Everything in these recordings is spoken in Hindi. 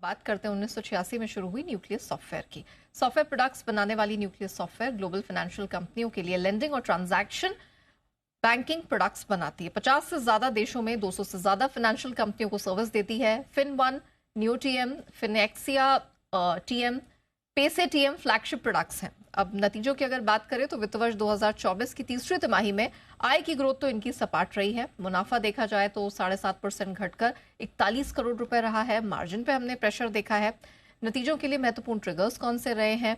बात करते हैं 1986 में शुरू हुई न्यूक्लियस सॉफ्टवेयर की। सॉफ्टवेयर प्रोडक्ट्स बनाने वाली न्यूक्लियस सॉफ्टवेयर ग्लोबल फाइनेंशियल कंपनियों के लिए लेंडिंग और ट्रांजैक्शन बैंकिंग प्रोडक्ट्स बनाती है। 50 से ज्यादा देशों में 200 से ज्यादा फाइनेंशियल कंपनियों को सर्विस देती है। फिन1, न्यूटीएम, फिनेक्सिया टीएम, पेसे टीएम फ्लैगशिप प्रोडक्ट्स हैं। अब नतीजों की अगर बात करें तो वित्त वर्ष 2024 की तीसरी तिमाही में आय की ग्रोथ तो इनकी सपाट रही है। मुनाफा देखा जाए तो 7.5% घटकर 41 करोड़ रुपए रहा है। मार्जिन पे हमने प्रेशर देखा है। नतीजों के लिए महत्वपूर्ण ट्रिगर्स कौन से रहे हैं?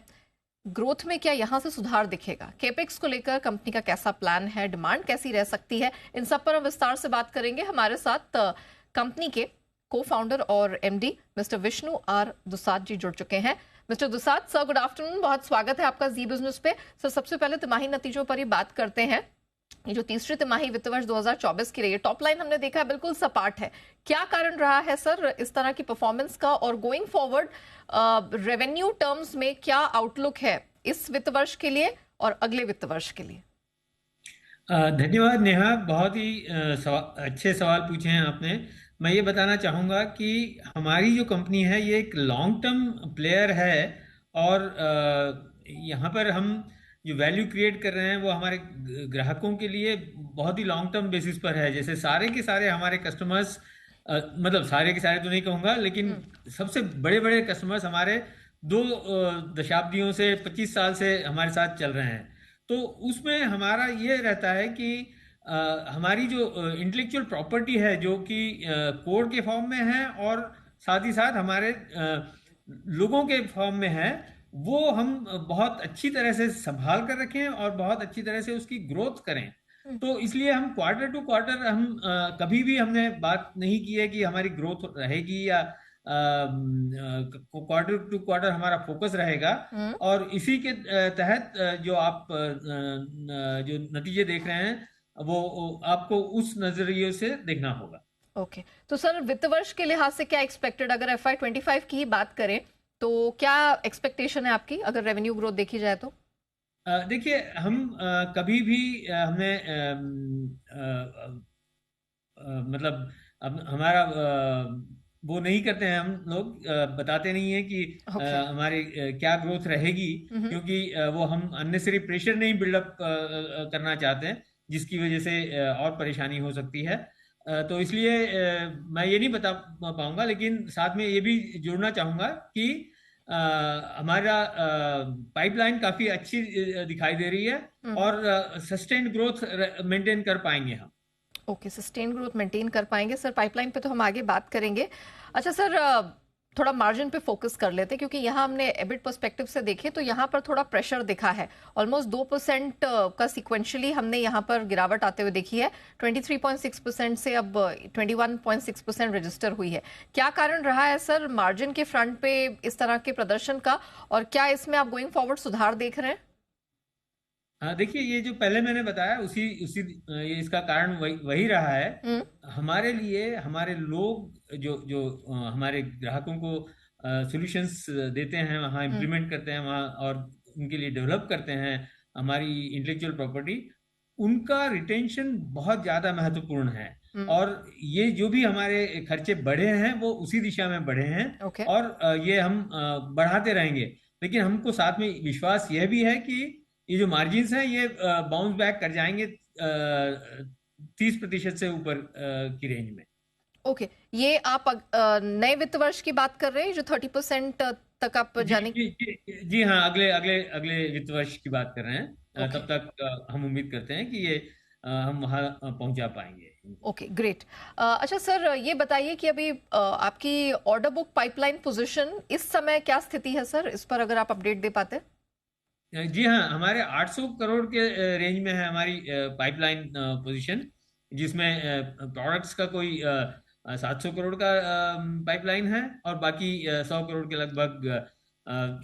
ग्रोथ में क्या यहां से सुधार दिखेगा? केपेक्स को लेकर कंपनी का कैसा प्लान है? डिमांड कैसी रह सकती है? इन सब पर हम विस्तार से बात करेंगे। हमारे साथ कंपनी के को फाउंडर और MD mister Vishnu are Dusad जी जुड़ चुके हैं। Mister Dusad sir, good afternoon, बहुत स्वागत है आपका जी बिजनेस पे। सर, सबसे पहले तिमाही नतीजों पर ही बात करते हैं। ये जो तीसरी तिमाही वित्त वर्ष 2024 की रही है, टॉप लाइन हमने देखा बिल्कुल सपाट है। क्या कारण रहा है सर इस तरह की परफॉर्मेंस का, और गोइंग फॉरवर्ड रेवेन्यू टर्म्स में क्या आउटलुक है इस वित्त वर्ष के लिए और अगले वित्त वर्ष के लिए? धन्यवाद नेहा, बहुत ही अच्छे सवाल पूछे हैं आपने। मैं ये बताना चाहूँगा कि हमारी जो कंपनी है ये एक लॉन्ग टर्म प्लेयर है, और यहाँ पर हम जो वैल्यू क्रिएट कर रहे हैं वो हमारे ग्राहकों के लिए बहुत ही लॉन्ग टर्म बेसिस पर है। जैसे सारे के सारे हमारे कस्टमर्स, मतलब सारे के सारे तो नहीं कहूँगा, लेकिन सबसे बड़े बड़े कस्टमर्स हमारे 2 दशाब्दियों से 25 साल से हमारे साथ चल रहे हैं। तो उसमें हमारा ये रहता है कि हमारी जो इंटेलेक्चुअल प्रॉपर्टी है जो कि कोड के फॉर्म में है और साथ ही साथ हमारे लोगों के फॉर्म में है, वो हम बहुत अच्छी तरह से संभाल कर रखें और बहुत अच्छी तरह से उसकी ग्रोथ करें। तो इसलिए हम क्वार्टर टू क्वार्टर हम कभी भी हमने बात नहीं की है कि हमारी ग्रोथ रहेगी या क्वार्टर टू क्वार्टर हमारा फोकस रहेगा। और इसी के तहत जो आप जो नतीजे देख रहे हैं वो आपको उस नजरिए से देखना होगा। ओके, तो सर वित्त वर्ष के लिहाज से क्या एक्सपेक्टेड, अगर FY25 की ही बात करें तो क्या एक्सपेक्टेशन है आपकी अगर रेवेन्यू ग्रोथ देखी जाए तो? देखिए, हम कभी भी हमने मतलब अब हमारा वो नहीं करते हैं, हम लोग बताते नहीं है कि हमारी क्या ग्रोथ रहेगी, क्योंकि वो हम अननेसेसरी प्रेशर नहीं बिल्डअप करना चाहते हैं जिसकी वजह से और परेशानी हो सकती है। तो इसलिए मैं ये नहीं बता पाऊंगा, लेकिन साथ में ये भी जोड़ना चाहूंगा कि हमारा पाइपलाइन काफी अच्छी दिखाई दे रही है और सस्टेन्ड ग्रोथ मेंटेन कर पाएंगे हम। ओके, सस्टेन ग्रोथ मेंटेन कर पाएंगे। सर, पाइपलाइन पे तो हम आगे बात करेंगे। अच्छा सर, थोड़ा मार्जिन पे फोकस कर लेते हैं, क्योंकि यहाँ हमने एबिट पर्सपेक्टिव से देखे तो यहाँ पर थोड़ा प्रेशर दिखा है। ऑलमोस्ट 2% का सिक्वेंशियली हमने यहाँ पर गिरावट आते हुए देखी है। 23.6% से अब 21.6% रजिस्टर हुई है। क्या कारण रहा है सर मार्जिन के फ्रंट पे इस तरह के प्रदर्शन का, और क्या इसमें आप गोइंग फॉरवर्ड सुधार देख रहे हैं? हाँ, देखिए, ये जो पहले मैंने बताया उसी उसी ये इसका कारण वही रहा है। हमारे लिए हमारे लोग जो जो हमारे ग्राहकों को सॉल्यूशंस देते हैं, वहाँ इम्प्लीमेंट करते हैं, वहाँ और उनके लिए डेवलप करते हैं हमारी इंटेलेक्चुअल प्रॉपर्टी, उनका रिटेंशन बहुत ज़्यादा महत्वपूर्ण है। और ये जो भी हमारे खर्चे बढ़े हैं वो उसी दिशा में बढ़े हैं। और ये हम बढ़ाते रहेंगे। लेकिन हमको साथ में विश्वास यह भी है कि ये जो मार्जिन्स हैं ये बाउंस बैक कर जाएंगे 30% से ऊपर की रेंज में। ओके, ये आप नए वित्त वर्ष की बात कर रहे हैं जो 30% तक आप जाने? जी हाँ, अगले अगले अगले वित्त वर्ष की बात कर रहे हैं। तब तक हम उम्मीद करते हैं कि ये हम वहाँ पहुंचा पाएंगे। Okay, great. अच्छा सर, ये बताइए कि अभी आपकी ऑर्डर बुक पाइपलाइन पोजीशन इस समय क्या स्थिति है सर, इस पर अगर आप अपडेट दे पाते? जी हाँ, हमारे 800 करोड़ के रेंज में है हमारी पाइपलाइन पोजीशन, जिसमें प्रोडक्ट्स का कोई 700 करोड़ का पाइपलाइन है और बाकी 100 करोड़ के लगभग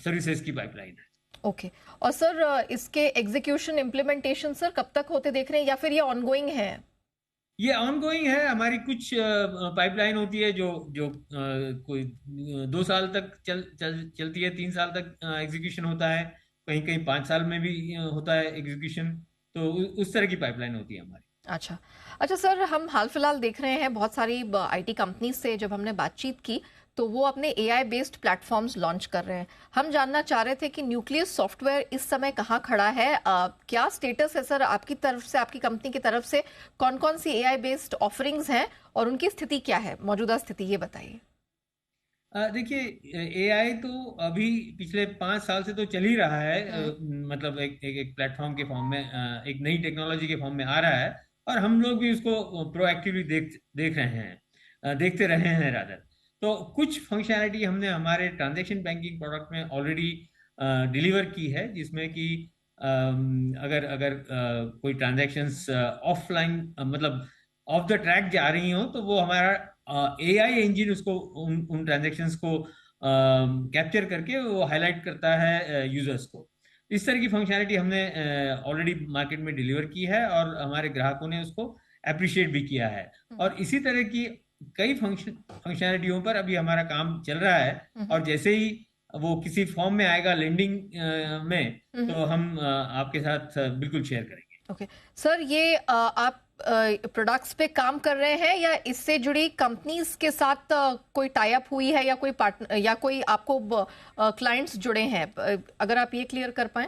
सर्विसेज की पाइपलाइन है। ओके, और सर इसके एग्जीक्यूशन इम्प्लीमेंटेशन सर कब तक होते देख रहे हैं, या फिर ये ऑनगोइंग है? ये ऑनगोइंग है। हमारी कुछ पाइपलाइन होती है जो जो कोई 2 साल तक चलती है, 3 साल तक एग्जीक्यूशन होता है, कहीं कहीं 5 साल में भी होता है एग्जीक्यूशन। तो उस तरह की पाइपलाइन होती है हमारी। अच्छा सर, हम हाल फिलहाल देख रहे हैं बहुत सारी IT कंपनी से जब हमने बातचीत की तो वो अपने एआई बेस्ड प्लेटफॉर्म्स लॉन्च कर रहे हैं। हम जानना चाह रहे थे कि न्यूक्लियस सॉफ्टवेयर इस समय कहाँ खड़ा है, क्या स्टेटस है सर आपकी तरफ से, आपकी कंपनी की तरफ से कौन कौन सी एआई बेस्ड ऑफरिंग्स हैं और उनकी स्थिति क्या है, मौजूदा स्थिति ये बताइए। देखिए, एआई तो अभी पिछले 5 साल से तो चल ही रहा है। मतलब एक प्लेटफॉर्म के फॉर्म में, एक नई टेक्नोलॉजी के फॉर्म में आ रहा है, और हम लोग भी उसको प्रोएक्टिवली देख रहे हैं, देखते रहे हैं रादर। तो कुछ फंक्शनैलिटी हमने हमारे ट्रांजैक्शन बैंकिंग प्रोडक्ट में ऑलरेडी डिलीवर की है, जिसमें कि अगर अगर कोई ट्रांजैक्शंस ऑफलाइन, मतलब ऑफ द ट्रैक जा रही हो, तो वो हमारा एआई इंजन उसको उन ट्रांजैक्शंस को कैप्चर करके वो हाईलाइट करता है यूजर्स को। इस तरह की फंक्शनैलिटी हमने ऑलरेडी मार्केट में डिलीवर की है, और हमारे ग्राहकों ने उसको अप्रिशिएट भी किया है। और इसी तरह की कई फंक्शनैलिटियों पर अभी हमारा काम चल रहा है, और जैसे ही वो किसी फॉर्म में आएगा लेंडिंग में, तो हम आपके साथ बिल्कुल शेयर करेंगे। ओके सर, ये आप प्रोडक्ट्स पे काम कर रहे हैं या इससे जुड़ी कंपनीज के साथ कोई टाई अप हुई है, या कोई पार्टनर या कोई आपको क्लाइंट्स जुड़े हैं, अगर आप ये क्लियर कर पाए।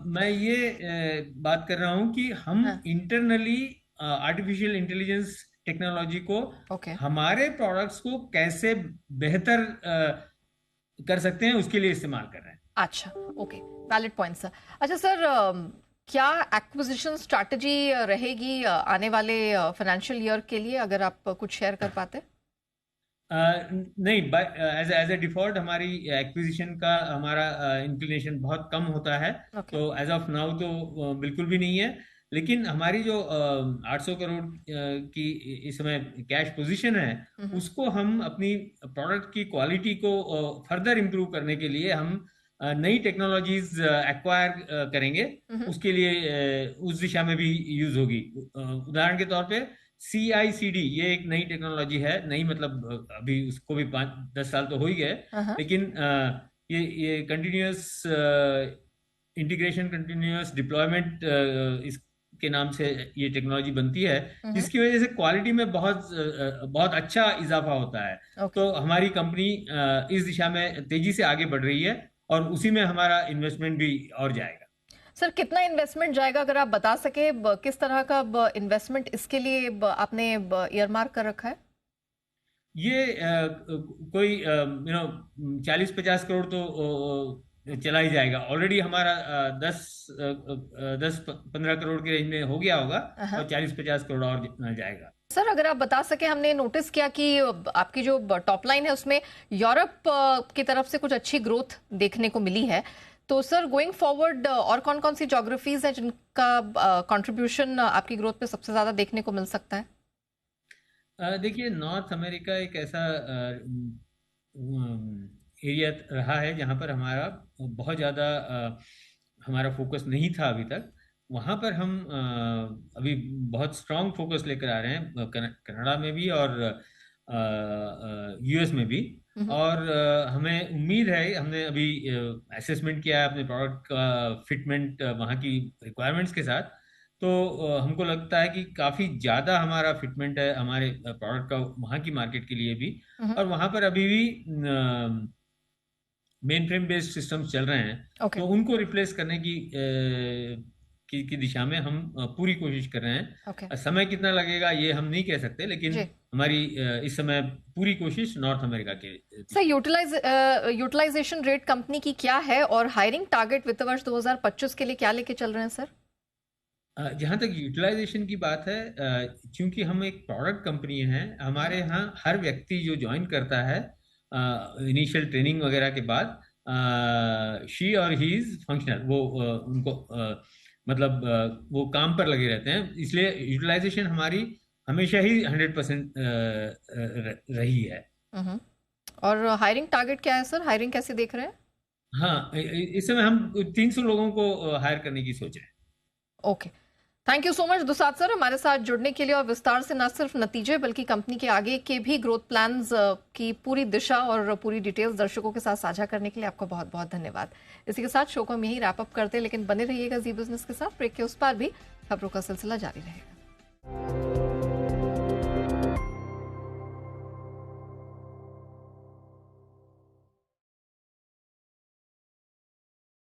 मैं ये बात कर रहा हूँ कि हम इंटरनली आर्टिफिशियल इंटेलिजेंस टेक्नोलॉजी को हमारे प्रोडक्ट्स को कैसे बेहतर कर सकते हैं, उसके लिए इस्तेमाल कर रहे हैं। अच्छा, ओके, वैलिड पॉइंट सर। अच्छा सर, क्या एक्विजिशन स्ट्रैटेजी रहेगी आने वाले फाइनेंशियल ईयर के लिए, अगर आप कुछ शेयर कर पाते। नहीं, एज ए डिफॉल्ट हमारी एक्विजिशन का हमारा इंक्लिनेशन बहुत कम होता है। तो एज ऑफ नाउ तो बिल्कुल भी नहीं है। लेकिन हमारी जो 800 करोड़ की इस समय कैश पोजीशन है, उसको हम अपनी प्रोडक्ट की क्वालिटी को फर्दर इम्प्रूव करने के लिए हम नई टेक्नोलॉजीज एक्वायर करेंगे। उसके लिए उस दिशा में भी यूज होगी। उदाहरण के तौर पे CICD, ये एक नई टेक्नोलॉजी है। नई मतलब अभी उसको भी 5-10 साल तो हो ही गए, लेकिन ये कंटिन्यूअस इंटीग्रेशन, कंटिन्यूअस डिप्लॉयमेंट इसके नाम से ये टेक्नोलॉजी बनती है, जिसकी वजह से क्वालिटी में बहुत अच्छा इजाफा होता है। तो हमारी कंपनी इस दिशा में तेजी से आगे बढ़ रही है, और उसी में हमारा इन्वेस्टमेंट भी और जाएगा। सर, कितना इन्वेस्टमेंट जाएगा, अगर आप बता सके, किस तरह का इन्वेस्टमेंट इसके लिए आपने ईयरमार्क कर रखा है। ये कोई 40-50 करोड़ तो चला ही जाएगा। ऑलरेडी हमारा 10-15 करोड़ के रेंज में हो गया होगा, और 40-50 करोड़ और जाएगा। सर, अगर आप बता सके, हमने नोटिस किया कि आपकी जो टॉप लाइन है उसमें यूरोप की तरफ से कुछ अच्छी ग्रोथ देखने को मिली है। तो सर, गोइंग फॉरवर्ड और कौन कौन सी ज्योग्राफीज है जिनका कंट्रीब्यूशन आपकी ग्रोथ पे सबसे ज्यादा देखने को मिल सकता है। देखिए, नॉर्थ अमेरिका एक ऐसा एरिया रहा है जहाँ पर हमारा बहुत ज़्यादा हमारा फोकस नहीं था अभी तक। वहाँ पर हम अभी बहुत स्ट्रांग फोकस लेकर आ रहे हैं, कनाडा में भी और US में भी। और हमें उम्मीद है, हमने अभी असेसमेंट किया है अपने प्रोडक्ट का फिटमेंट वहाँ की रिक्वायरमेंट्स के साथ। तो हमको लगता है कि काफ़ी ज़्यादा हमारा फिटमेंट है हमारे प्रोडक्ट का वहाँ की मार्केट के लिए भी। और वहाँ पर अभी भी मेन फ्रेम बेस्ड सिस्टम्स चल रहे हैं। तो उनको रिप्लेस करने की दिशा में हम पूरी कोशिश कर रहे हैं। समय कितना लगेगा ये हम नहीं कह सकते, लेकिन हमारी इस समय पूरी कोशिश नॉर्थ अमेरिका के। सर, यूटिलाइजेशन रेट कंपनी की क्या है, और हायरिंग टारगेट वित्त वर्ष 2025 के लिए क्या लेके चल रहे हैं सर। जहाँ तक यूटिलाइजेशन की बात है, क्योंकि हम एक प्रोडक्ट कंपनी है, हमारे यहाँ हर व्यक्ति जो ज्वाइन करता है इनिशियल ट्रेनिंग वगैरह के बाद, शी और ही इज फंक्शनल। वो उनको मतलब वो काम पर लगे रहते हैं, इसलिए यूटिलाइजेशन हमारी हमेशा ही 100% रही है। और हायरिंग टारगेट क्या है सर, हायरिंग कैसे देख रहे हैं। हाँ, इस समय हम 300 लोगों को हायर करने की सोच रहे हैं। Okay, thank you so much Dusad sir, हमारे साथ जुड़ने के लिए और विस्तार से न सिर्फ नतीजे बल्कि कंपनी के आगे के भी ग्रोथ प्लान्स की पूरी दिशा और पूरी डिटेल्स दर्शकों के साथ साझा करने के लिए आपका बहुत बहुत धन्यवाद। इसी के साथ शो को हम यही रैप अप करते हैं, लेकिन बने रहिएगा जी बिजनेस के साथ। ब्रेक के उस पार भी खबरों का सिलसिला जारी रहेगा।